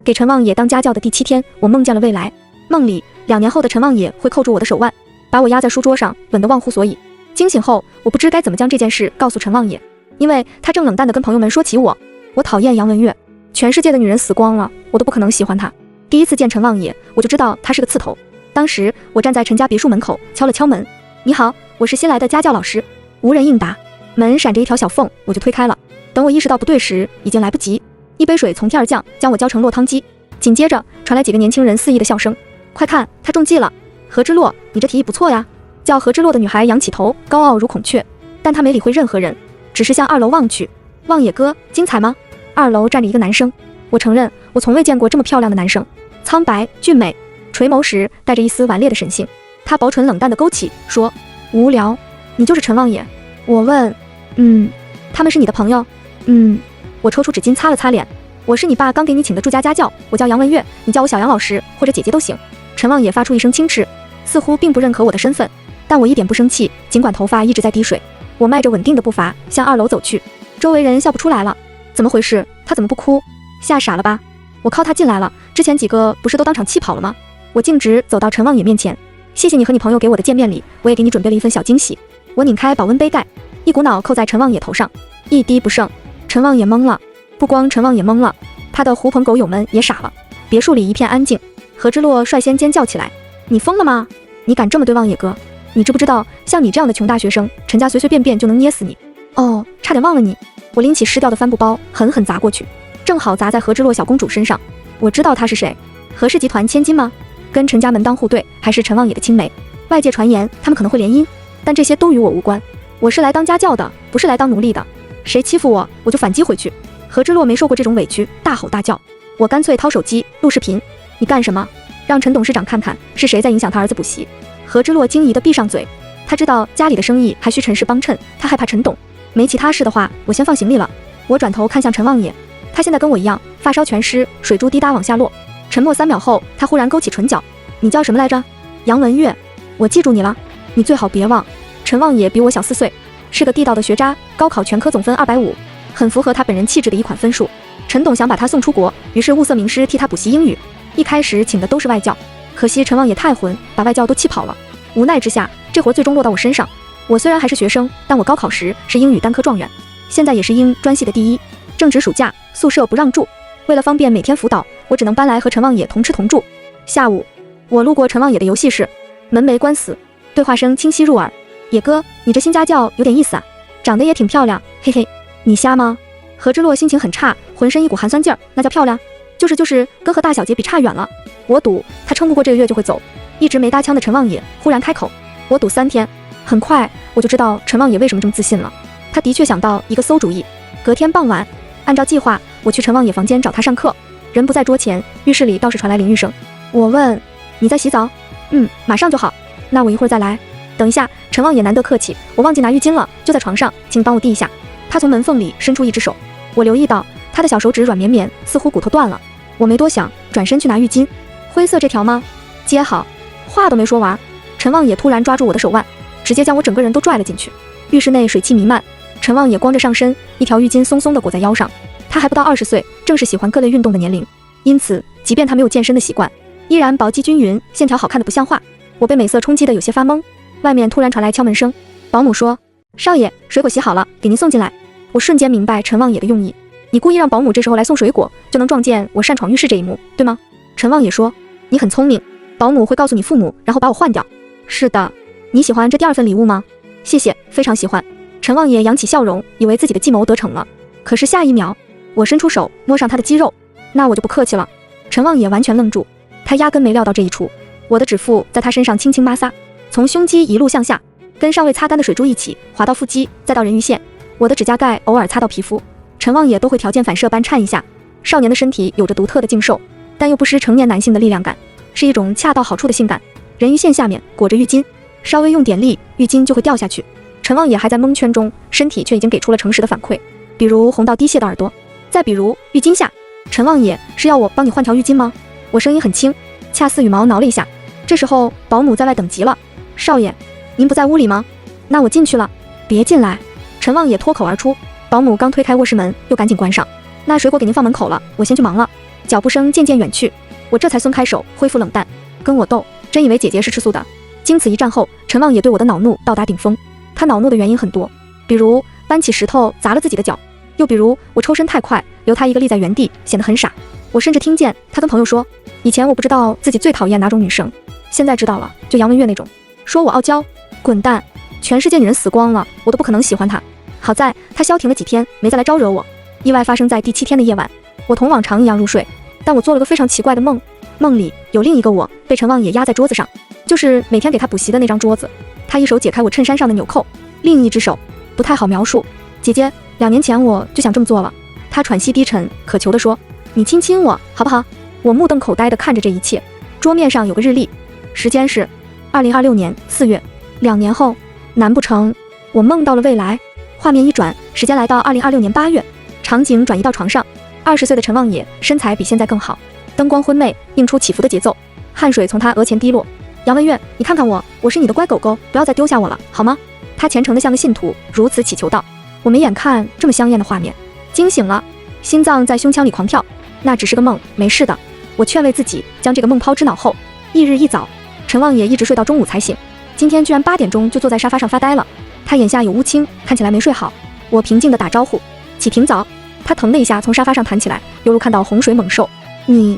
给陈望野当家教的第7天，我梦见了未来。梦里2年后的陈望野会扣住我的手腕，把我压在书桌上，吻得忘乎所以。惊醒后，我不知该怎么将这件事告诉陈望野，因为他正冷淡地跟朋友们说起我。我讨厌杨文月，全世界的女人死光了，我都不可能喜欢她。第一次见陈望野，我就知道他是个刺头。当时我站在陈家别墅门口，敲了敲门。你好，我是新来的家教老师。无人应答，门闪着一条小缝，我就推开了。等我意识到不对时，已经来不及。一杯水从天而降，将我浇成落汤鸡。紧接着传来几个年轻人肆意的笑声。快看，他中计了！何之洛，你这提议不错呀。叫何之洛的女孩仰起头，高傲如孔雀，但她没理会任何人，只是向2楼望去。望野哥，精彩吗？2楼站着一个男生，我承认我从未见过这么漂亮的男生，苍白俊美，垂眸时带着一丝顽劣的神性。他薄唇冷淡地勾起，说：无聊。你就是陈望野？我问。他们是你的朋友？我抽出纸巾擦了擦脸。我是你爸刚给你请的住家家教，我叫杨文月，你叫我小杨老师或者姐姐都行。陈望野发出一声轻斥，似乎并不认可我的身份，但我一点不生气，尽管头发一直在滴水。我迈着稳定的步伐向2楼走去，周围人笑不出来了。怎么回事？他怎么不哭？吓傻了吧？我靠他进来了，之前几个不是都当场气跑了吗？我径直走到陈望野面前，谢谢你和你朋友给我的见面礼，我也给你准备了一份小惊喜。我拧开保温杯盖，一股脑扣在陈望野头上，一滴不剩。陈望野懵了，不光陈望野懵了，他的狐朋狗友们也傻了。别墅里一片安静。何之洛率先尖叫起来：你疯了吗？你敢这么对望野哥？你知不知道像你这样的穷大学生，陈家随随便便就能捏死你？哦，差点忘了你。我拎起湿掉的帆布包狠狠砸过去，正好砸在何之洛小公主身上。我知道她是谁，何氏集团千金吗？跟陈家门当户对，还是陈望野的青梅。外界传言他们可能会联姻，但这些都与我无关。我是来当家教的，不是来当奴隶的。谁欺负我，我就反击回去。何之洛没受过这种委屈，大吼大叫。我干脆掏手机录视频。你干什么？让陈董事长看看是谁在影响他儿子补习。何之洛惊疑地闭上嘴，他知道家里的生意还需陈氏帮衬，他害怕陈董。没其他事的话，我先放行李了。我转头看向陈望野，他现在跟我一样，发烧全湿，水珠滴答往下落。沉默3秒后，他忽然勾起唇角。你叫什么来着？杨文月。我记住你了，你最好别忘。陈望野比我小4岁，是个地道的学渣，高考全科总分250，很符合他本人气质的一款分数。陈董想把他送出国，于是物色名师替他补习英语。一开始请的都是外教，可惜陈望野太混，把外教都气跑了。无奈之下，这活最终落到我身上。我虽然还是学生，但我高考时是英语单科状元，现在也是英专系的第1。正值暑假，宿舍不让住，为了方便每天辅导，我只能搬来和陈望野同吃同住。下午，我路过陈望野的游戏室，门没关死，对话声清晰入耳。野哥，你这新家教有点意思啊，长得也挺漂亮，嘿嘿。你瞎吗？何之洛心情很差，浑身一股寒酸劲儿，那叫漂亮？就是跟和大小姐比差远了。我赌他撑不过这个月就会走。一直没搭腔的陈望野忽然开口，我赌3天。很快我就知道陈望野为什么这么自信了，他的确想到一个馊主意。隔天傍晚，按照计划，我去陈望野房间找他上课，人不在桌前，浴室里倒是传来淋浴声。我问：你在洗澡？马上就好。那我一会儿再来。等一下。陈望野难得客气，我忘记拿浴巾了，就在床上，请帮我递一下。他从门缝里伸出一只手，我留意到他的小手指软绵绵，似乎骨头断了。我没多想，转身去拿浴巾。灰色这条吗？接好。话都没说完，陈望野突然抓住我的手腕，直接将我整个人都拽了进去。浴室内水汽弥漫，陈望野光着上身，一条浴巾松松地裹在腰上。他还不到20岁，正是喜欢各类运动的年龄，因此即便他没有健身的习惯，依然薄肌均匀，线条好看的不像话。我被美色冲击得有些发懵。外面突然传来敲门声，保姆说：少爷，水果洗好了，给您送进来。我瞬间明白陈望野的用意，你故意让保姆这时候来送水果，就能撞见我擅闯浴室这一幕，对吗？陈望野说：你很聪明，保姆会告诉你父母，然后把我换掉。是的。你喜欢这第2份礼物吗？谢谢，非常喜欢。陈望野扬起笑容，以为自己的计谋得逞了。可是下一秒，我伸出手摸上他的肌肉，那我就不客气了。陈望野完全愣住，他压根没料到这一出。我的指腹在他身上轻轻摩挲，从胸肌一路向下，跟尚未擦干的水珠一起滑到腹肌，再到人鱼线。我的指甲盖偶尔擦到皮肤，陈望野都会条件反射般颤一下。少年的身体有着独特的劲受，但又不失成年男性的力量感，是一种恰到好处的性感。人鱼线下面裹着浴巾，稍微用点力，浴巾就会掉下去。陈望野还在蒙圈中，身体却已经给出了诚实的反馈，比如红到滴血的耳朵，再比如浴巾下。陈望野，是要我帮你换条浴巾吗？我声音很轻，恰似羽毛挠了一下。这时候保姆在外等急了：少爷，您不在屋里吗？那我进去了。别进来。陈望野脱口而出。保姆刚推开卧室门，又赶紧关上。那水果给您放门口了，我先去忙了。脚步声渐渐远去，我这才松开手，恢复冷淡。跟我斗，真以为姐姐是吃素的？经此一战后，陈望也对我的恼怒到达顶峰。他恼怒的原因很多，比如搬起石头砸了自己的脚，又比如我抽身太快，留他一个立在原地，显得很傻。我甚至听见他跟朋友说，以前我不知道自己最讨厌哪种女生，现在知道了，就杨文月那种，说我傲娇，滚蛋，全世界女人死光了，我都不可能喜欢她。好在他消停了几天，没再来招惹我。意外发生在第7天的夜晚，我同往常一样入睡，但我做了个非常奇怪的梦，梦里有另一个我被陈望也压在桌子上，就是每天给他补习的那张桌子。他一手解开我衬衫上的纽扣，另一只手不太好描述。姐姐，2年前我就想这么做了。他喘息低沉，渴求地说，你亲亲我好不好？我目瞪口呆地看着这一切。桌面上有个日历，时间是2026年4月，2年后。难不成我梦到了未来？画面一转，时间来到2026年8月，场景转移到床上。20岁的陈望也身材比现在更好，灯光昏昧，映出起伏的节奏，汗水从他额前滴落。杨文月，你看看我是你的乖狗狗，不要再丢下我了好吗？他虔诚的像个信徒，如此祈求道。我没眼看这么香艳的画面，惊醒了，心脏在胸腔里狂跳。那只是个梦，没事的。我劝慰自己，将这个梦抛之脑后。翌日一早，陈望也一直睡到中午才醒，今天居然8点钟就坐在沙发上发呆了。他眼下有乌青，看起来没睡好。我平静地打招呼，起挺早。他腾的一下从沙发上弹起来，犹如看到洪水猛兽。你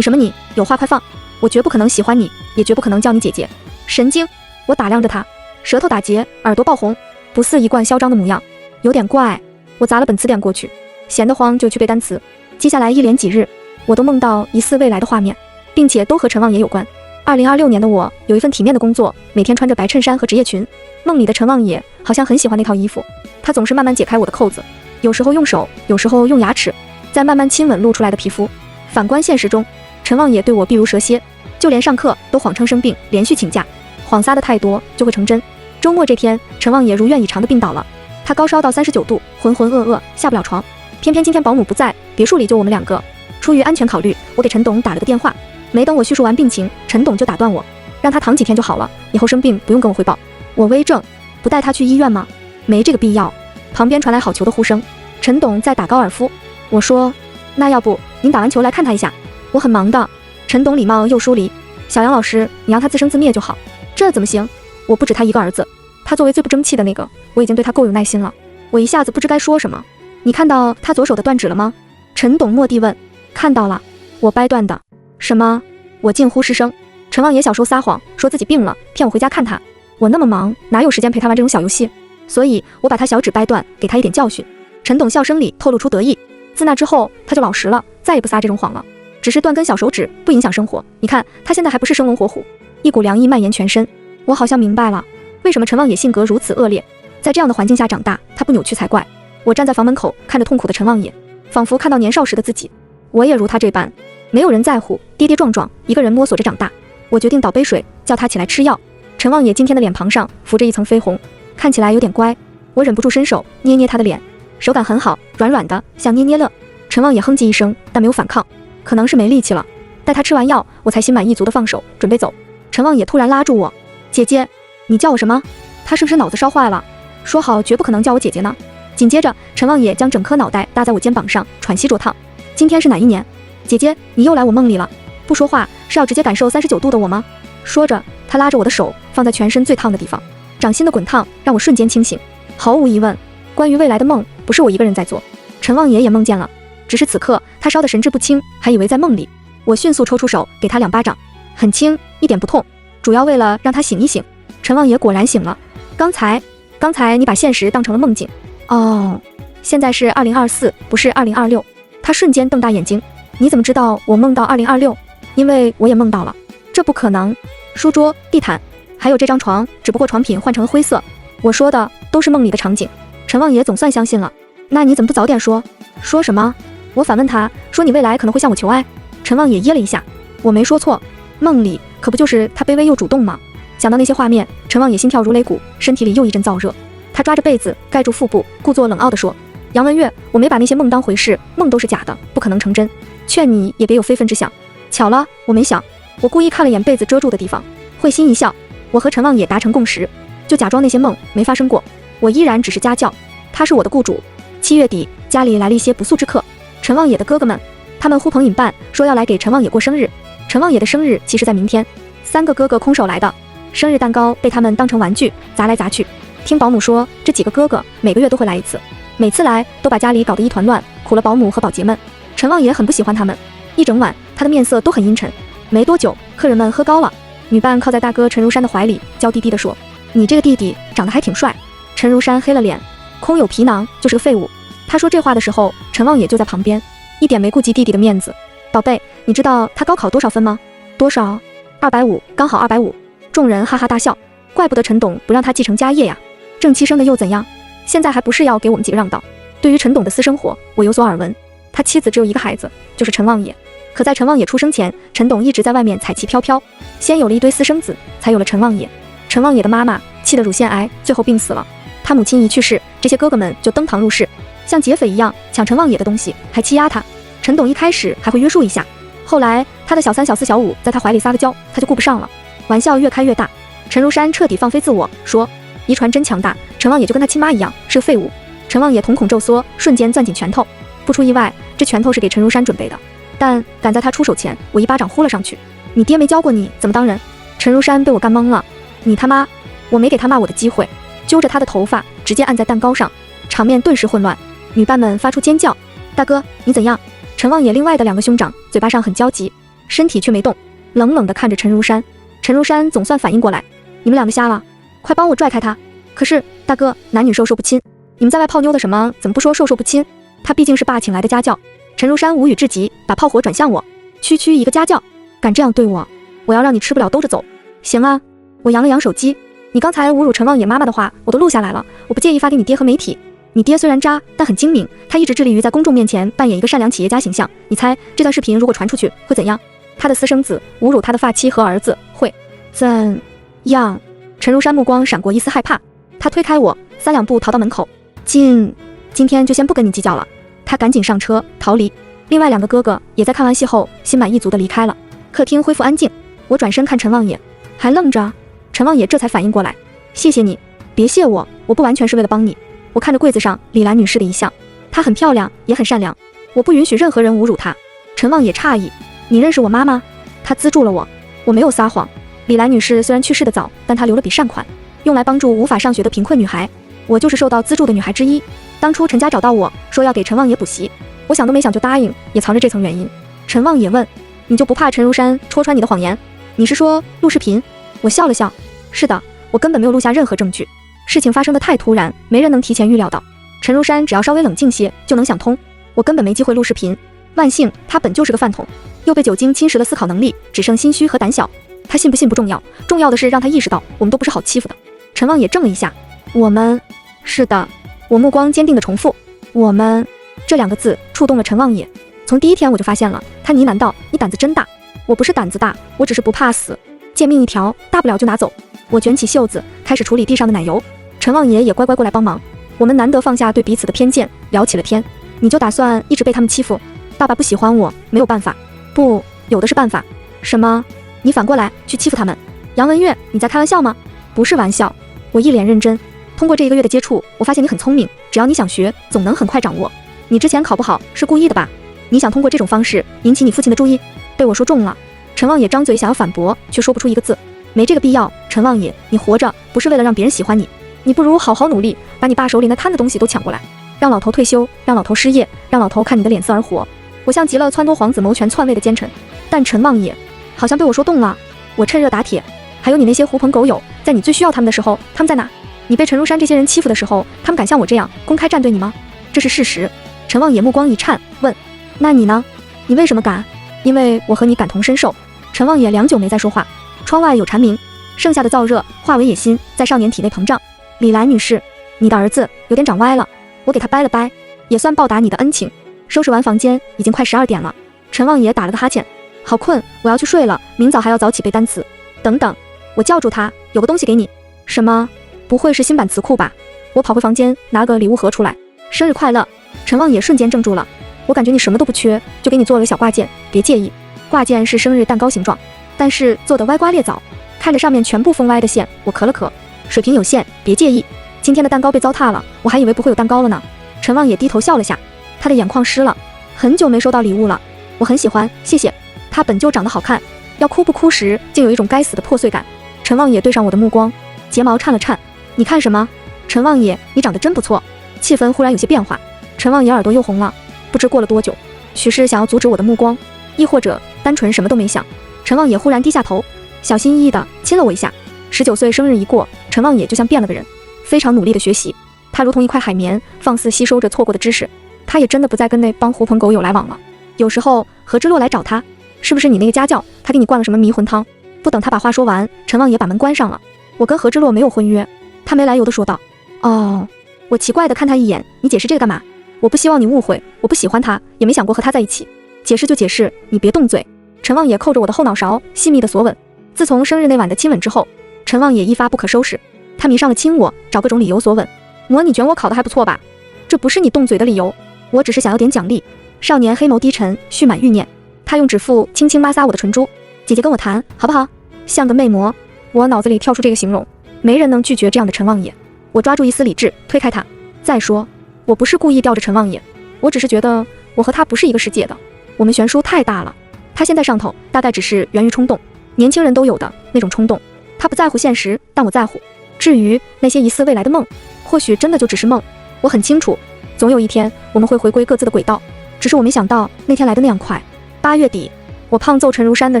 什么你？有话快放！我绝不可能喜欢你，也绝不可能叫你姐姐。神经！我打量着他，舌头打结，耳朵爆红，不似一贯嚣张的模样，有点怪。我砸了本词典过去，闲得慌就去背单词。接下来一连几日，我都梦到疑似未来的画面，并且都和陈望也有关。2026年的我有一份体面的工作，每天穿着白衬衫和职业裙。梦里的陈望也好像很喜欢那套衣服，他总是慢慢解开我的扣子，有时候用手，有时候用牙齿，再慢慢亲吻露出来的皮肤。反观现实中，陈望也对我避如蛇蝎，就连上课都谎称生病，连续请假，谎撒的太多就会成真。周末这天，陈望也如愿以偿的病倒了，他高烧到39度，浑浑噩噩，下不了床。偏偏今天保姆不在，别墅里就我们2个。出于安全考虑，我给陈董打了个电话，没等我叙述完病情，陈董就打断我，让他躺几天就好了，以后生病不用跟我汇报。我微怔，不带他去医院吗？没这个必要。旁边传来好球的呼声，陈董在打高尔夫。我说，那要不您打完球来看他一下，我很忙的。陈董礼貌又疏离，小杨老师，你让他自生自灭就好。这怎么行？我不止他一个儿子，他作为最不争气的那个，我已经对他够有耐心了。我一下子不知该说什么。你看到他左手的断指了吗？陈董蓦地问。看到了。我掰断的。什么？我近乎失声。陈望也小时候撒谎，说自己病了，骗我回家看他。我那么忙，哪有时间陪他玩这种小游戏？所以我把他小指掰断，给他一点教训。陈董笑声里透露出得意。自那之后，他就老实了，再也不撒这种谎了。只是断根小手指，不影响生活。你看他现在还不是生龙活虎？一股凉意蔓延全身。我好像明白了，为什么陈望也性格如此恶劣。在这样的环境下长大，他不扭曲才怪。我站在房门口，看着痛苦的陈望也，仿佛看到年少时的自己。我也如他这般，没有人在乎，跌跌撞撞，一个人摸索着长大。我决定倒杯水，叫他起来吃药。陈望也今天的脸庞上浮着一层绯红，看起来有点乖。我忍不住伸手捏捏他的脸，手感很好，软软的，像捏捏乐。陈望也哼唧一声，但没有反抗，可能是没力气了。待他吃完药，我才心满意足地放手，准备走。陈望也突然拉住我，姐姐，你叫我什么？他是不是脑子烧坏了？说好绝不可能叫我姐姐呢。紧接着，陈望也将整颗脑袋搭在我肩膀上，喘息灼烫。今天是哪一年？姐姐，你又来我梦里了。不说话是要直接感受39度的我吗？说着，他拉着我的手放在全身最烫的地方，掌心的滚烫让我瞬间清醒。毫无疑问，关于未来的梦不是我一个人在做，陈望也梦见了，只是此刻他烧得神志不清，还以为在梦里。我迅速抽出手给他2巴掌，很轻，一点不痛，主要为了让他醒一醒。陈望也果然醒了。刚才你把现实当成了梦境。哦，现在是2024，不是2026。他瞬间瞪大眼睛。你怎么知道我梦到2026？因为我也梦到了。这不可能。书桌、地毯，还有这张床，只不过床品换成了灰色。我说的都是梦里的场景。陈望也总算相信了。那你怎么不早点说？说什么？我反问他，说你未来可能会向我求爱。陈望也噎了一下。我没说错，梦里可不就是他卑微又主动吗？想到那些画面，陈望也心跳如擂鼓，身体里又一阵燥热。他抓着被子盖住腹部，故作冷傲地说，杨文月，我没把那些梦当回事，梦都是假的，不可能成真，劝你也别有非分之想。巧了，我没想。我故意看了眼被子遮住的地方，会心一笑。我和陈望也达成共识，就假装那些梦没发生过。我依然只是家教，他是我的雇主。7月底，家里来了一些不速之客，陈望也的哥哥们，他们呼朋引伴说要来给陈望野过生日。陈望野的生日其实在明天。3个哥哥空手来的，生日蛋糕被他们当成玩具砸来砸去。听保姆说，这几个哥哥每个月都会来一次，每次来都把家里搞得一团乱，苦了保姆和保洁们。陈望野很不喜欢他们，一整晚他的面色都很阴沉。没多久，客人们喝高了，女伴靠在大哥陈如山的怀里，娇滴滴地说：“你这个弟弟长得还挺帅。”陈如山黑了脸，空有皮囊就是个废物。他说这话的时候，陈望野就在旁边，一点没顾及弟弟的面子。宝贝，你知道他高考多少分吗？多少？250，刚好250。众人哈哈大笑，怪不得陈董不让他继承家业呀。正妻生的又怎样？现在还不是要给我们几个让道？对于陈董的私生活，我有所耳闻。他妻子只有一个孩子，就是陈望野。可在陈望野出生前，陈董一直在外面彩旗飘飘，先有了一堆私生子，才有了陈望野。陈望野的妈妈气得乳腺癌，最后病死了。他母亲一去世，这些哥哥们就登堂入室，像劫匪一样抢陈望野的东西，还欺压他。陈董一开始还会约束一下，后来他的小3、小4、小5在他怀里撒个娇，他就顾不上了。玩笑越开越大，陈如山彻底放飞自我，说：“遗传真强大，陈望野就跟他亲妈一样，是个废物。”陈望野瞳孔骤缩，瞬间攥紧拳头。不出意外，这拳头是给陈如山准备的，但赶在他出手前，我一巴掌呼了上去。你爹没教过你怎么当人？陈如山被我干懵了。你他妈！我没给他骂我的机会，揪着他的头发直接按在蛋糕上，场面顿时混乱。女伴们发出尖叫：“大哥，你怎样？”陈望野另外的2个兄长嘴巴上很焦急，身体却没动，冷冷地看着陈如山。陈如山总算反应过来：“你们2个瞎了，快帮我拽开他！”可是大哥，男女授受不亲，你们在外泡妞的什么，怎么不说授受不亲？他毕竟是爸请来的家教。陈如山无语至极，把炮火转向我：“区区一个家教，敢这样对我，我要让你吃不了兜着走。”行啊，我扬了扬手机：“你刚才侮辱陈望野妈妈的话，我都录下来了，我不介意发给你爹和媒体。你爹虽然渣，但很精明，他一直致力于在公众面前扮演一个善良企业家形象。你猜这段视频如果传出去会怎样？他的私生子侮辱他的发妻和儿子会怎样？”陈如山目光闪过一丝害怕，他推开我，3、2步逃到门口。今天就先不跟你计较了。他赶紧上车逃离。另外2个哥哥也在看完戏后心满意足地离开了。客厅恢复安静，我转身看陈望野，还愣着。陈望野这才反应过来：“谢谢你。”“别谢我，我不完全是为了帮你。”我看着柜子上李兰女士的遗像，她很漂亮，也很善良，我不允许任何人侮辱她。陈望野诧异：“你认识我妈吗？”她资助了我。我没有撒谎。李兰女士虽然去世的早，但她留了笔善款，用来帮助无法上学的贫困女孩。我就是受到资助的女孩之一。当初陈家找到我说要给陈望野补习，我想都没想就答应，也藏着这层原因。陈望野问：“你就不怕陈如山戳穿你的谎言？你是说录视频？”我笑了笑：“是的，我根本没有录下任何证据。事情发生的太突然，没人能提前预料到。陈如山只要稍微冷静些就能想通，我根本没机会录视频。万幸他本就是个饭桶，又被酒精侵蚀了思考能力，只剩心虚和胆小。他信不信不重要，重要的是让他意识到我们都不是好欺负的。”陈望野怔了一下：“我们？”“是的。”我目光坚定地重复：“我们。”这2个字触动了陈望野。从第一天我就发现了，他呢喃道：“你胆子真大。”“我不是胆子大，我只是不怕死，贱命一条，大不了就拿走。”我卷起袖子开始处理地上的奶油，陈望野也乖乖过来帮忙。我们难得放下对彼此的偏见，聊起了天。“你就打算一直被他们欺负？”“爸爸不喜欢我，没有办法。”“不，有的是办法。”“什么？”“你反过来去欺负他们。”“杨文月，你在开玩笑吗？”“不是玩笑。”我一脸认真。通过这1个月的接触，我发现你很聪明，只要你想学，总能很快掌握。你之前考不好是故意的吧？你想通过这种方式引起你父亲的注意？被我说中了。陈望野张嘴想要反驳，却说不出一个字。没这个必要。陈望野，你活着不是为了让别人喜欢你，你不如好好努力，把你爸手里那摊的东西都抢过来，让老头退休，让老头失业，让老头看你的脸色而活。我像极了撺掇皇子谋权篡位的奸臣，但陈望野好像被我说动了。我趁热打铁，还有你那些狐朋狗友，在你最需要他们的时候，他们在哪？你被陈如山这些人欺负的时候，他们敢像我这样公开站队你吗？这是事实。陈望野目光一颤，问：“那你呢？你为什么敢？”“因为我和你感同身受。”陈望野良久没再说话。窗外有蝉鸣，剩下的燥热化为野心，在少年体内膨胀。“李兰女士，你的儿子有点长歪了。”我给他掰了掰，也算报答你的恩情。收拾完房间，已经快12点了。陈望野打了个哈欠，好困，我要去睡了，明早还要早起背单词。等等，我叫住他，有个东西给你。什么？不会是新版词库吧？我跑回房间，拿个礼物盒出来。生日快乐！陈望野瞬间怔住了。我感觉你什么都不缺，就给你做了个小挂件，别介意。挂件是生日蛋糕形状，但是做的歪瓜裂枣，看着上面全部封歪的线，我咳了咳。水平有限，别介意。今天的蛋糕被糟蹋了，我还以为不会有蛋糕了呢。陈望野低头笑了下，他的眼眶湿了。很久没收到礼物了。我我很喜欢，谢谢。他本就长得好看，要哭不哭时竟有一种该死的破碎感。陈望野对上我的目光，睫毛颤了颤。你看什么？陈望野，你长得真不错。气氛忽然有些变化，陈望野耳朵又红了。不知过了多久，许是想要阻止我的目光，亦或者单纯什么都没想，陈望野忽然低下头，小心翼翼地亲了我一下。19岁生日一过，陈望野就像变了个人，非常努力地学习。他如同一块海绵，放肆吸收着错过的知识。他也真的不再跟那帮狐朋狗友来往了。有时候何之洛来找他，是不是你那个家教他给你灌了什么迷魂汤？不等他把话说完，陈望野把门关上了。我跟何之洛没有婚约。他没来由地说道。哦，我奇怪地看他一眼，你解释这个干嘛？我不希望你误会，我不喜欢他，也没想过和他在一起。解释就解释，你别动嘴。陈望野扣着我的后脑勺，细密的索吻。自从生日那晚的亲吻之后，陈望野一发不可收拾，他迷上了亲我，找各种理由索吻。模拟卷我考得还不错吧？这不是你动嘴的理由，我只是想要点奖励。少年黑眸低沉，蓄满欲念。他用指腹轻轻摩挲我的唇珠。姐姐跟我谈好不好？像个魅魔。我脑子里跳出这个形容，没人能拒绝这样的陈望野。我抓住一丝理智，推开他。再说，我不是故意吊着陈望野，我只是觉得我和他不是一个世界的，我们悬殊太大了。他现在上头，大概只是源于冲动，年轻人都有的那种冲动。他不在乎现实，但我在乎。至于那些疑似未来的梦，或许真的就只是梦。我很清楚，总有一天我们会回归各自的轨道，只是我没想到那天来的那样快。8月底，我胖揍陈如山的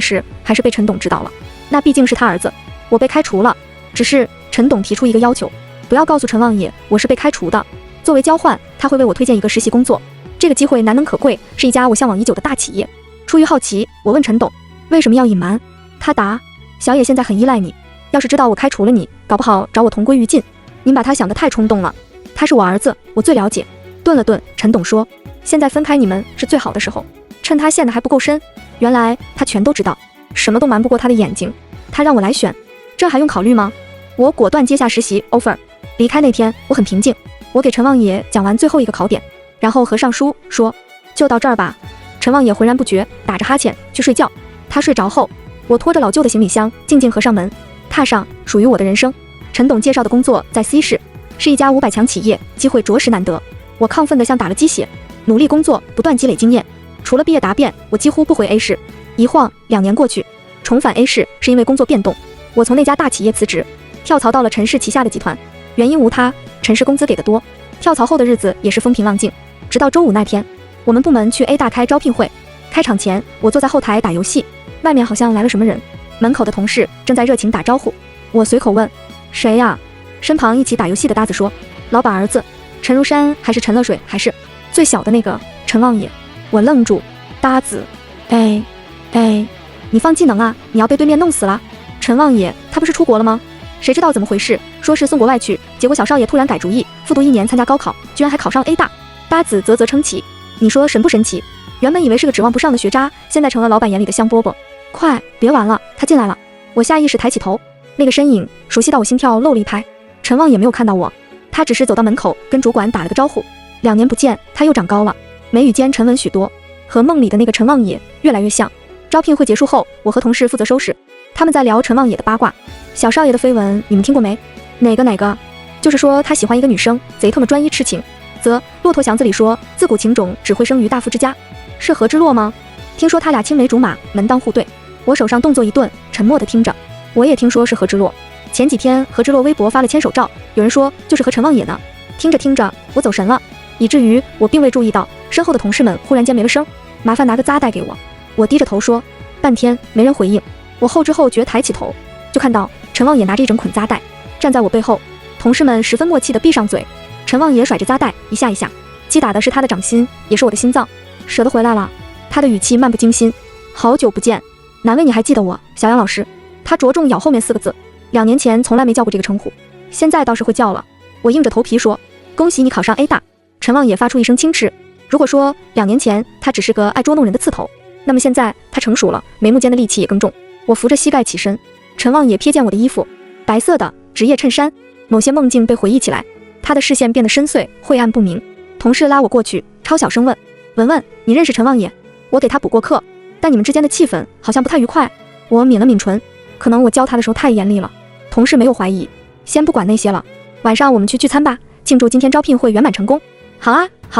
事还是被陈董知道了，那毕竟是他儿子，我被开除了。只是陈董提出一个要求，不要告诉陈望野我是被开除的，作为交换，他会为我推荐一个实习工作。这个机会难能可贵，是一家我向往已久的大企业。出于好奇，我问陈董为什么要隐瞒。他答：小野现在很依赖你，要是知道我开除了你，搞不好找我同归于尽。您把他想得太冲动了，他是我儿子，我最了解。顿了顿，陈董说：现在分开你们是最好的时候，趁他陷得还不够深。原来他全都知道，什么都瞒不过他的眼睛。他让我来选，这还用考虑吗？我果断接下实习 offer。离开那天，我很平静。我给陈望野讲完最后一个考点，然后合上书说：就到这儿吧。陈望野浑然不觉，打着哈欠去睡觉。他睡着后，我拖着老旧的行李箱，静静合上门，踏上属于我的人生。陈董介绍的工作在 C 市，是一家500强企业，机会着实难得。我亢奋得像打了鸡血，努力工作，不断积累经验。除了毕业答辩，我几乎不回 A 市。一晃2年过去，重返 A 市是因为工作变动，我从那家大企业辞职，跳槽到了陈氏旗下的集团。原因无他，陈氏工资给的多。跳槽后的日子也是风平浪静，直到周5那天，我们部门去 A 大开招聘会。开场前，我坐在后台打游戏，外面好像来了什么人，门口的同事正在热情打招呼。我随口问：谁呀？身旁一起打游戏的搭子说：老板儿子，陈如山还是陈乐水，还是最小的那个陈望野。我愣住，搭子，你放技能啊，你要被对面弄死了。陈望野他不是出国了吗？谁知道怎么回事，说是送国外去，结果小少爷突然改主意，复读1年参加高考，居然还考上 A 大。搭子啧啧称奇，你说神不神奇？原本以为是个指望不上的学渣，现在成了老板眼里的香饽饽。快别玩了，他进来了。我下意识抬起头，那个身影熟悉到我心跳漏了一拍。陈望也没有看到我，他只是走到门口跟主管打了个招呼。2年不见，他又长高了，眉宇间沉稳许多，和梦里的那个陈望野越来越像。招聘会结束后，我和同事负责收拾，他们在聊陈望野的八卦。小少爷的绯闻你们听过没？哪个？就是说他喜欢一个女生，贼他妈专一痴情。则骆驼祥子里说，自古情种只会生于大夫之家，是何之洛吗？听说他俩青梅竹马，门当户对。我手上动作一顿，沉默地听着。我也听说是何之洛。前几天何之洛微博发了牵手照，有人说就是和陈望野呢。听着，我走神了，以至于我并未注意到身后的同事们忽然间没了声。麻烦拿个扎带给我。我低着头说，半天没人回应。我后知后觉抬起头，就看到陈望野拿着一整捆扎带站在我背后，同事们十分默契地闭上嘴。陈望野甩着扎带一下一下，击打的是他的掌心，也是我的心脏。舍得回来了。他的语气漫不经心。好久不见，难为你还记得我，小杨老师。他着重咬后面4个字，2年前从来没叫过这个称呼，现在倒是会叫了。我硬着头皮说，恭喜你考上 A 大。陈望野发出一声轻嗤。如果说2年前他只是个爱捉弄人的刺头，那么现在他成熟了，眉目间的戾气也更重。我扶着膝盖起身，陈望野瞥见我的衣服，白色的职业衬衫，某些梦境被回忆起来，他的视线变得深邃晦暗不明。同事拉我过去，超小声问，文文，你认识陈望野？我给他补过课，但你们之间的气氛好像不太愉快。我抿了抿唇，可能我教他的时候太严厉了。同事没有怀疑，先不管那些了，晚上我们去聚餐吧，庆祝今天招聘会圆满成功。好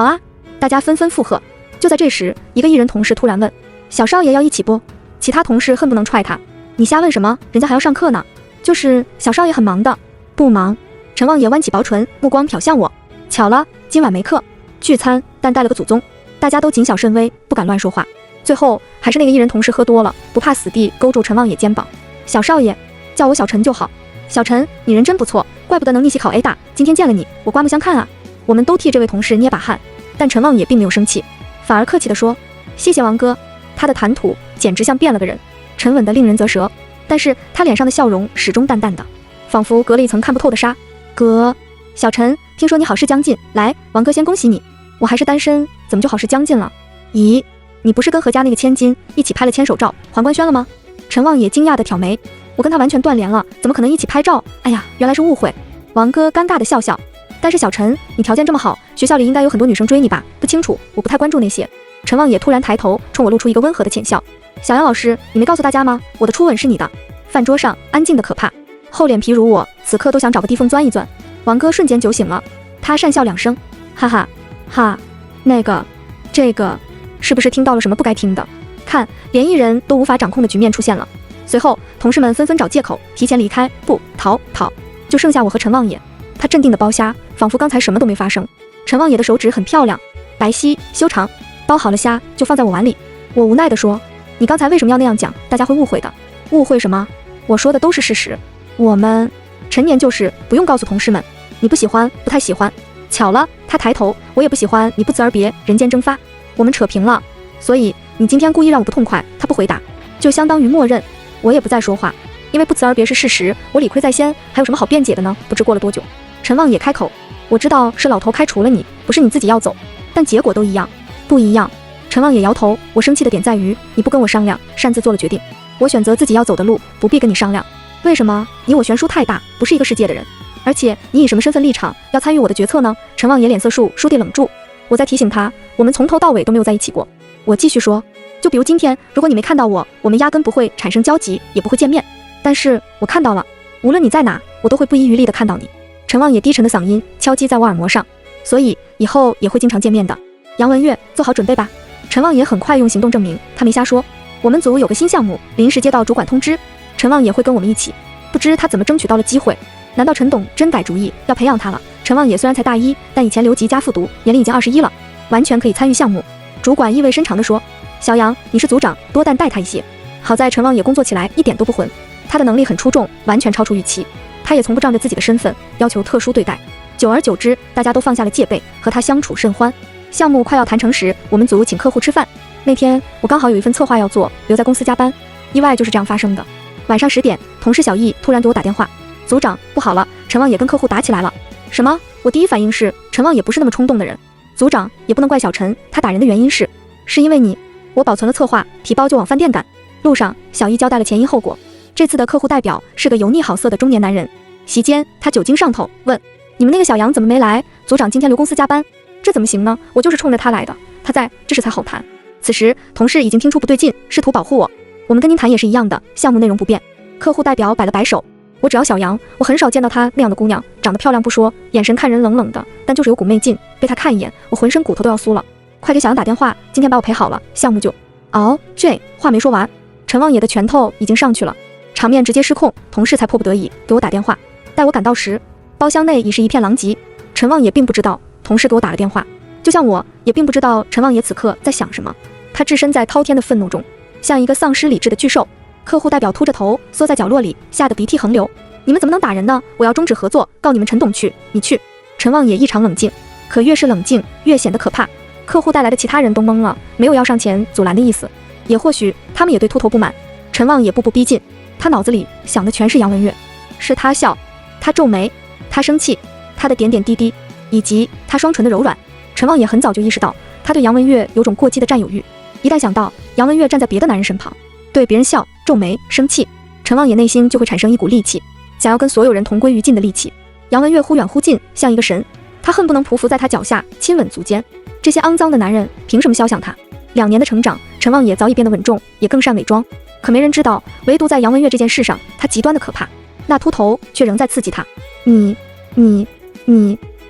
啊，大家纷纷附和。就在这时，一个艺人同事突然问，小少爷要一起不？其他同事恨不能踹他。你瞎问什么？人家还要上课呢。就是小少爷很忙的。不忙。陈望也弯起薄唇，目光瞟向我。巧了，今晚没课，聚餐，但带了个祖宗。大家都谨小慎微，不敢乱说话。最后还是那个艺人同事喝多了，不怕死地勾住陈望也肩膀。小少爷，叫我小陈就好。小陈，你人真不错，怪不得能逆袭考 A 大。今天见了你，我刮目相看啊。我们都替这位同事捏把汗，但陈望也并没有生气，反而客气地说：“谢谢王哥。”他的谈吐简直像变了个人，沉稳得令人啧舌，但是他脸上的笑容始终淡淡的，仿佛隔了一层看不透的纱。哥，小陈，听说你好事将近，来，王哥先恭喜你。我还是单身，怎么就好事将近了？咦，你不是跟何家那个千金一起拍了牵手照，还官宣了吗？陈望也惊讶地挑眉，我跟他完全断联了，怎么可能一起拍照？哎呀，原来是误会。王哥尴尬地笑笑，但是小陈，你条件这么好，学校里应该有很多女生追你吧？不清楚，我不太关注那些。陈望也突然抬头冲我露出一个温和的浅笑。小杨老师，你没告诉大家吗？我的初吻是你的。饭桌上安静的可怕，厚脸皮如我，此刻都想找个地缝钻一钻。王哥瞬间酒醒了，他讪笑两声，哈哈哈，这个，是不是听到了什么不该听的？看，连艺人都无法掌控的局面出现了。随后，同事们纷纷找借口提前离开，不逃，就剩下我和陈望也。他镇定的包虾，仿佛刚才什么都没发生。陈望也的手指很漂亮，白皙修长，包好了虾就放在我碗里。我无奈地说：“你刚才为什么要那样讲？大家会误会的。”误会什么？我说的都是事实。我们陈年旧事，不用告诉同事们。你不喜欢，不太喜欢。巧了，他抬头，我也不喜欢你不辞而别，人间蒸发。我们扯平了，所以你今天故意让我不痛快。他不回答，就相当于默认。我也不再说话，因为不辞而别是事实，我理亏在先，还有什么好辩解的呢？不知过了多久，陈望也开口：“我知道是老头开除了你，不是你自己要走，但结果都一样。”不一样。陈望也摇头，我生气的点在于你不跟我商量，擅自做了决定。我选择自己要走的路，不必跟你商量。为什么？你我悬殊太大，不是一个世界的人。而且你以什么身份立场要参与我的决策呢？陈望也脸色树地冷住。我在提醒他，我们从头到尾都没有在一起过。我继续说，就比如今天，如果你没看到我，我们压根不会产生交集，也不会见面。但是我看到了，无论你在哪，我都会不遗余力的看到你。陈望也低沉的嗓音敲击在我耳膜上，所以以后也会经常见面的。杨文月，做好准备吧。陈望也很快用行动证明他没瞎说。我们组有个新项目，临时接到主管通知，陈望也会跟我们一起。不知他怎么争取到了机会？难道陈董真改主意要培养他了？陈望也虽然才大一，但以前留级加复读，年龄已经21了，完全可以参与项目。主管意味深长地说：“小杨，你是组长，多带他一些。”好在陈望也工作起来一点都不混，他的能力很出众，完全超出预期。他也从不仗着自己的身份要求特殊对待。久而久之，大家都放下了戒备，和他相处甚欢。项目快要谈成时，我们组请客户吃饭。那天我刚好有一份策划要做，留在公司加班。意外就是这样发生的。晚上10点，同事小易突然给我打电话：“组长，不好了，陈望也跟客户打起来了。”什么？我第一反应是陈望也不是那么冲动的人。组长，也不能怪小陈，他打人的原因是因为你。我保存了策划，提包就往饭店赶。路上，小易交代了前因后果。这次的客户代表是个油腻好色的中年男人。席间，他酒精上头，问：“你们那个小杨怎么没来？组长今天留公司加班。”这怎么行呢？我就是冲着他来的，他在，这事才好谈。此时，同事已经听出不对劲，试图保护我。我们跟您谈也是一样的，项目内容不变。客户代表摆了摆手，我只要小杨，我很少见到她那样的姑娘，长得漂亮不说，眼神看人冷冷的，但就是有股媚劲，被她看一眼，我浑身骨头都要酥了。快给小杨打电话，今天把我陪好了，项目就……这话没说完，陈望野的拳头已经上去了，场面直接失控，同事才迫不得已给我打电话。待我赶到时，包厢内已是一片狼藉。陈望野并不知道同事给我打了电话，就像我也并不知道陈望野此刻在想什么。他置身在滔天的愤怒中，像一个丧失理智的巨兽。客户代表秃着头缩在角落里，吓得鼻涕横流。你们怎么能打人呢？我要终止合作，告你们陈董去，你去。陈望也异常冷静，可越是冷静越显得可怕。客户带来的其他人都懵了，没有要上前阻拦的意思，也或许他们也对秃头不满。陈望也步步逼近，他脑子里想的全是杨文月，是他笑，他皱眉，他生气，他的点点滴滴，以及他双唇的柔软。陈望也很早就意识到，他对杨文月有种过激的占有欲。一旦想到杨文月站在别的男人身旁，对别人笑、皱眉、生气，陈望也内心就会产生一股戾气，想要跟所有人同归于尽的戾气。杨文月忽远忽近，像一个神，他恨不能匍匐在他脚下，亲吻足尖。这些肮脏的男人凭什么肖想他？2年的成长，陈望也早已变得稳重，也更善伪装。可没人知道，唯独在杨文月这件事上，他极端的可怕。那秃头却仍在刺激他。你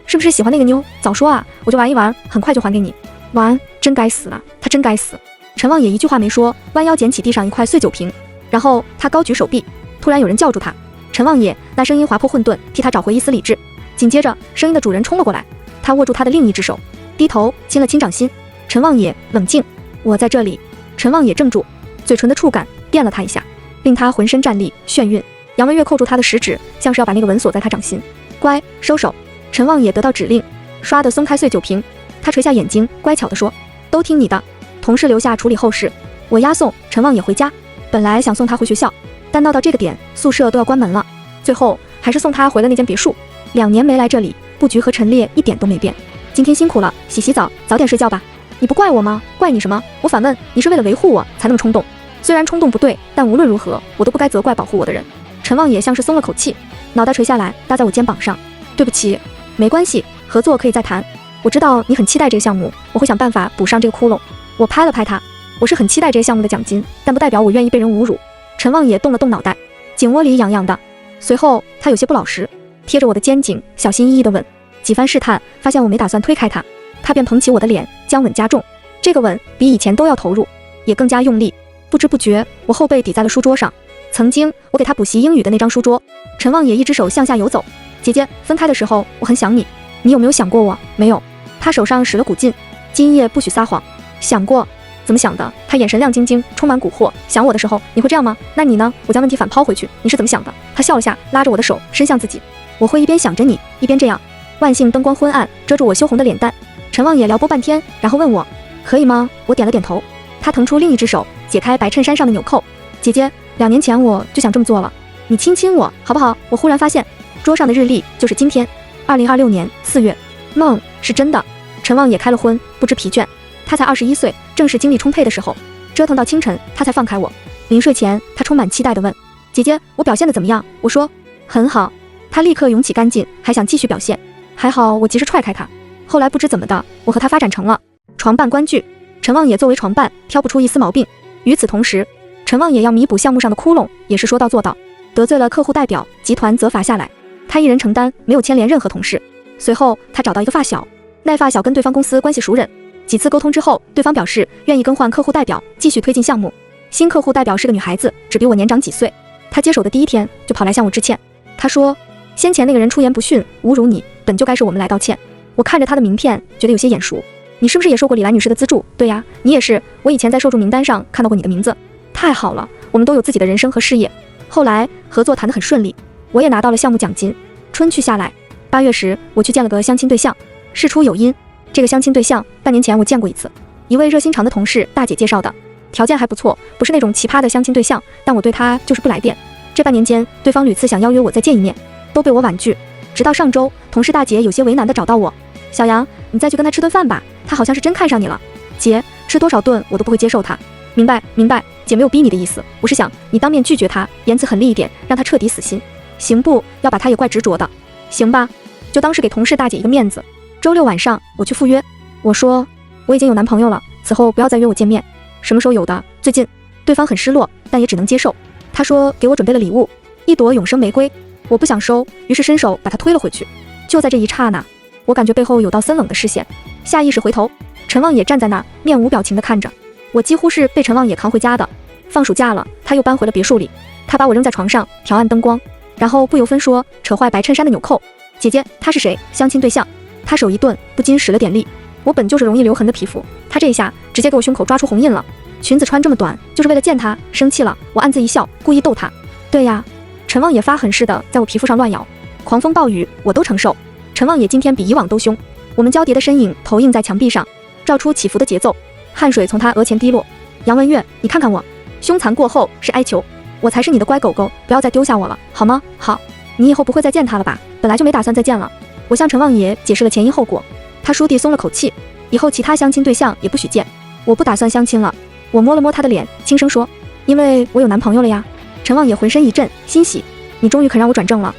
是不是喜欢那个妞？早说啊，我就玩一玩，很快就还给你。玩，真该死了，他真该死。陈望也一句话没说，弯腰捡起地上一块碎酒瓶，然后他高举手臂，突然有人叫住他，陈望也，那声音划破混沌，替他找回一丝理智。紧接着，声音的主人冲了过来，他握住他的另一只手，低头亲了亲掌心。陈望也，冷静，我在这里。陈望也怔住，嘴唇的触感电了他一下，令他浑身战栗眩晕。杨文月扣住他的食指，像是要把那个吻锁在他掌心。乖，收手。陈望也得到指令，唰地松开碎酒瓶。他垂下眼睛，乖巧地说：“都听你的。”同事留下处理后事，我押送陈望也回家。本来想送他回学校，但闹到这个点，宿舍都要关门了。最后还是送他回了那间别墅。2年没来这里，布局和陈列一点都没变。今天辛苦了，洗洗澡，早点睡觉吧。你不怪我吗？怪你什么？我反问，你是为了维护我才那么冲动？虽然冲动不对，但无论如何，我都不该责怪保护我的人。陈望也像是松了口气，脑袋垂下来，搭在我肩膀上。对不起，没关系，合作可以再谈。我知道你很期待这个项目，我会想办法补上这个窟窿。我拍了拍他，我是很期待这个项目的奖金，但不代表我愿意被人侮辱。陈望也动了动脑袋，颈窝里痒痒的。随后他有些不老实，贴着我的肩颈，小心翼翼地吻。几番试探，发现我没打算推开他，他便捧起我的脸，将吻加重。这个吻比以前都要投入，也更加用力。不知不觉，我后背抵在了书桌上。曾经我给他补习英语的那张书桌。陈望也一只手向下游走。姐姐，分开的时候我很想你，你有没有想过我？没有。他手上使了股劲。今夜不许撒谎。想过。怎么想的？他眼神亮晶晶，充满蛊惑。想我的时候你会这样吗？那你呢？我将问题反抛回去，你是怎么想的？他笑了下，拉着我的手伸向自己。我会一边想着你，一边这样。万幸灯光昏暗，遮住我羞红的脸蛋。陈望也撩拨半天，然后问我可以吗？我点了点头。他腾出另一只手，解开白衬衫上的纽扣。姐姐，2年前我就想这么做了，你亲亲我好不好？我忽然发现桌上的日历就是今天，2026年4月。梦是真的。陈望也开了荤，不知疲倦。他才21岁，正是精力充沛的时候，折腾到清晨，他才放开我。临睡前，他充满期待地问：“姐姐，我表现得怎么样？”我说：“很好。”他立刻涌起干劲，还想继续表现。还好我及时踹开他。后来不知怎么的，我和他发展成了床伴关剧。陈望也作为床伴，挑不出一丝毛病。与此同时，陈望也要弥补项目上的窟窿，也是说到做到。得罪了客户代表，集团责罚下来，他一人承担，没有牵连任何同事。随后他找到一个发小，那发小跟对方公司关系熟人。几次沟通之后，对方表示愿意更换客户代表，继续推进项目。新客户代表是个女孩子，只比我年长几岁。她接手的第一天就跑来向我致歉。她说，先前那个人出言不逊，侮辱你，本就该是我们来道歉。我看着她的名片，觉得有些眼熟。你是不是也受过李兰女士的资助？对呀，你也是。我以前在受助名单上看到过你的名字。太好了，我们都有自己的人生和事业。后来合作谈得很顺利，我也拿到了项目奖金。春去下来，8月时我去见了个相亲对象，事出有因。这个相亲对象半年前我见过一次，一位热心肠的同事大姐介绍的，条件还不错，不是那种奇葩的相亲对象，但我对她就是不来电。这半年间，对方屡次想邀约我再见一面，都被我婉拒。直到上周，同事大姐有些为难地找到我：“小杨，你再去跟他吃顿饭吧，他好像是真看上你了。”姐，吃多少顿我都不会接受他。明白，姐没有逼你的意思，我是想你当面拒绝他，言辞狠厉一点，让他彻底死心。行不？要把他也怪执着的。行吧，就当是给同事大姐一个面子。周六晚上我去赴约，我说我已经有男朋友了，此后不要再约我见面。什么时候有的？最近。对方很失落，但也只能接受。他说给我准备了礼物，一朵永生玫瑰。我不想收，于是伸手把它推了回去。就在这一刹那，我感觉背后有道森冷的视线，下意识回头，陈望也站在那，面无表情地看着我。几乎是被陈望也扛回家的。放暑假了，他又搬回了别墅里。他把我扔在床上，调暗灯光，然后不由分说扯坏白衬衫的纽扣。姐姐，他是谁？相亲对象。他手一顿，不禁使了点力。我本就是容易留痕的皮肤，他这一下直接给我胸口抓出红印了。裙子穿这么短，就是为了见他？生气了，我暗自一笑，故意逗他。对呀，陈望也发狠似的在我皮肤上乱咬，狂风暴雨我都承受。陈望也今天比以往都凶，我们交叠的身影投映在墙壁上，照出起伏的节奏。汗水从他额前滴落。杨文月，你看看我，凶残过后是哀求，我才是你的乖狗狗，不要再丢下我了，好吗？好，你以后不会再见他了吧？本来就没打算再见了。我向陈望爷解释了前因后果，他叔弟松了口气，以后其他相亲对象也不许见。我不打算相亲了。我摸了摸他的脸，轻声说，因为我有男朋友了呀。陈望也浑身一震，欣喜，你终于肯让我转正了。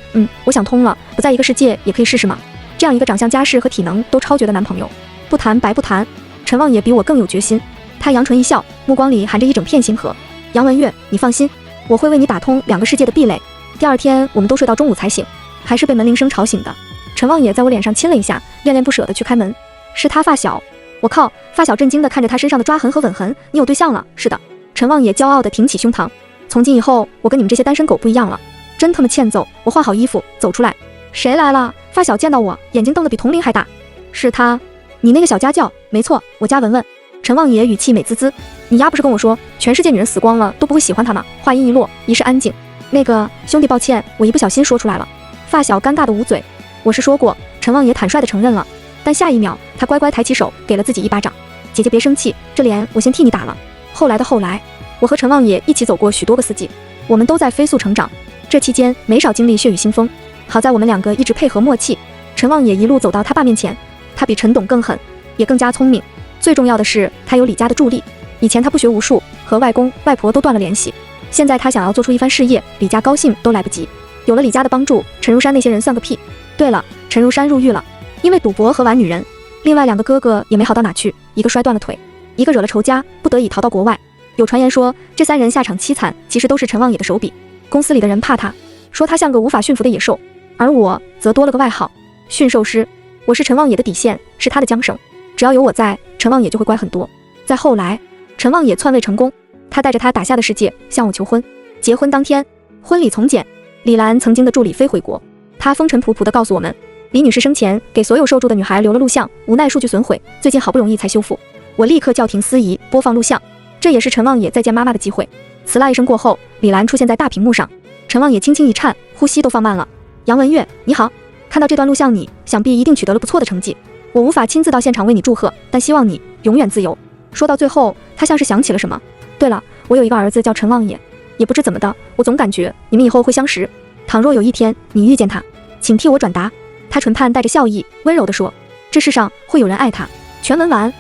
我想通了，不在一个世界也可以试试嘛。这样一个长相家世和体能都超绝的男朋友，不谈白不谈。陈望也比我更有决心，他扬唇一笑，目光里含着一整片星河。杨文月，你放心，我会为你打通2个世界的壁垒。第二天我们都睡到中午才醒，还是被门铃声吵醒的。陈望也在我脸上亲了一下，恋恋不舍地去开门。是他发小。我靠！发小震惊地看着他身上的抓痕和吻痕，你有对象了？是的。陈望野骄傲地挺起胸膛，从今以后我跟你们这些单身狗不一样了，真他妈欠揍！我换好衣服走出来，谁来了？发小见到我，眼睛瞪得比铜铃还大。是他，你那个小家教？没错，我家文文。陈望野语气美滋滋，你丫不是跟我说全世界女人死光了都不会喜欢他吗？话音一落，一时安静。那个兄弟，抱歉，我一不小心说出来了。发小尴尬的捂嘴。我是说过，陈望野坦率地承认了，但下一秒他乖乖抬起手给了自己一巴掌。姐姐别生气，这脸我先替你打了。后来的后来，我和陈望野一起走过许多个四季，我们都在飞速成长，这期间没少经历血雨腥风。好在我们两个一直配合默契。陈望野一路走到他爸面前，他比陈董更狠，也更加聪明。最重要的是，他有李家的助力。以前他不学无术，和外公外婆都断了联系。现在他想要做出一番事业，李家高兴都来不及。有了李家的帮助，陈如山那些人算个屁。对了，陈如山入狱了，因为赌博和玩女人。另外2个哥哥也没好到哪去，一个摔断了腿，一个惹了仇家，不得已逃到国外。有传言说这3人下场凄惨，其实都是陈望野的手笔。公司里的人怕他，说他像个无法驯服的野兽，而我则多了个外号驯兽师。我是陈望野的底线，是他的缰绳，只要有我在，陈望野就会乖很多。再后来，陈望野篡位成功，他带着他打下的世界向我求婚。结婚当天，婚礼从简，李兰曾经的助理飞回国，她风尘仆仆地告诉我们，李女士生前给所有受助的女孩留了录像，无奈数据损毁，最近好不容易才修复。我立刻叫停司仪，播放录像，这也是陈望野再见妈妈的机会。呲啦一声过后，李兰出现在大屏幕上，陈望野轻轻一颤，呼吸都放慢了。杨文月，你好，看到这段录像你想必一定取得了不错的成绩，我无法亲自到现场为你祝贺，但希望你永远自由。说到最后，他像是想起了什么。对了，我有一个儿子叫陈望野，也不知怎么的，我总感觉你们以后会相识。倘若有一天你遇见他，请替我转达。他唇畔带着笑意，温柔地说，这世上会有人爱他。全文完。